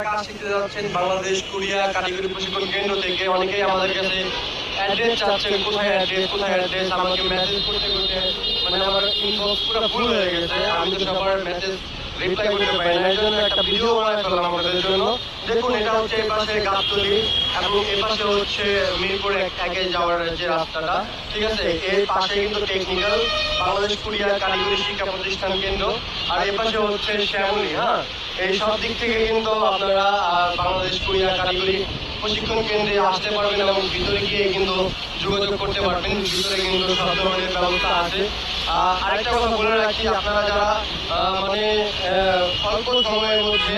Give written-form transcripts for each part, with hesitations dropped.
কাজ শিখতে যাচ্ছেন বাংলাদেশ কোরিয়া কারিগরি প্রশিক্ষণ কেন্দ্র থেকে, অনেকেই আমাদের কাছে অ্যাড্রেস চাচ্ছেন, কোথায় অ্যাড্রেস আমাকে মেসেজ করতে করতে মানে আমার ইনবক্স পুরো ফুল হয়ে গেছে। আমি তো সবার মেসেজ রিপ্লাই করতে পারি না, এই জন্য একটা ভিডিও বানায় ফেললাম আমাদের জন্য। দেখুন, এটা হচ্ছে এই পাশে গাবতলী এবং এই পাশে হচ্ছে মিরপুর একে যাওয়ার যে রাস্তাটা, ঠিক আছে। এর পাশে কিন্তু টেকনিক্যাল বাংলাদেশ কোরিয়া কারিগরি শিক্ষা প্রতিষ্ঠান কেন্দ্র, আর এ পাশে হচ্ছে শ্যামলী। হ্যাঁ, এই সব দিক থেকে কিন্তু আপনারা বাংলাদেশ কোরিয়া কারিগরি প্রশিক্ষণ কেন্দ্রে আসতে পারবেন এবং ভিতরে গিয়ে কিন্তু যোগাযোগ করতে পারবেন। ভিতরে কিন্তু সব ধরনের ব্যবস্থা আছে। আরেকটা কথা বলে রাখি, আপনারা যারা মানে অল্প সময়ের মধ্যে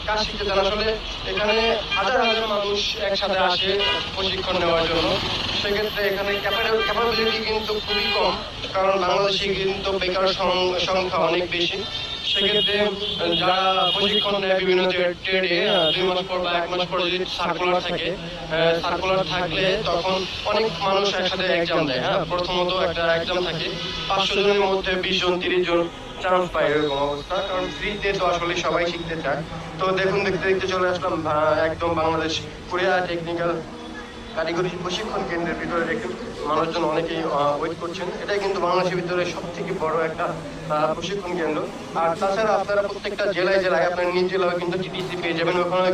কাজ শিখতে চান, আসলে এখানে হাজার হাজার মানুষ একসাথে আসে প্রশিক্ষণ নেওয়ার জন্য। সেক্ষেত্রে এখানে ক্যাপাবিলিটি কিন্তু খুবই কম, কারণ বাংলাদেশে কিন্তু বেকার সংখ্যা অনেক বেশি। সেক্ষেত্রে যারা প্রশিক্ষণ নেয় বিভিন্ন ট্রেডে 2 মাস পর বা 1 মাস পর যদি সার্কুলার থাকলে তখন অনেক মানুষ একসাথে এক্সাম দেয়। হ্যাঁ, প্রথমত একটা এক্সাম থাকে, 500 জনের মধ্যে 20 জন 30 জন চান্স পায়, এরকম অবস্থা। কারণ ফ্রিতে তো আসলে সবাই শিখতে চায়। তো দেখুন, দেখতে দেখতে চলে আসলাম একদম বাংলাদেশ কোরিয়া টেকনিক্যাল কারিগরি প্রশিক্ষণ কেন্দ্রের ভিতরে। দেখুন, মানুষজন অনেকেই ওয়েট করছেন। এটাই কিন্তু বাংলাদেশের ভিতরে সব থেকে বড় একটা প্রশিক্ষণ কেন্দ্র। আর তাছাড়া আপনারা প্রত্যেকটা জেলায় আপনার নিজ জেলায় কিন্তু টিটিসি পেয়ে যাবেন। ওখানে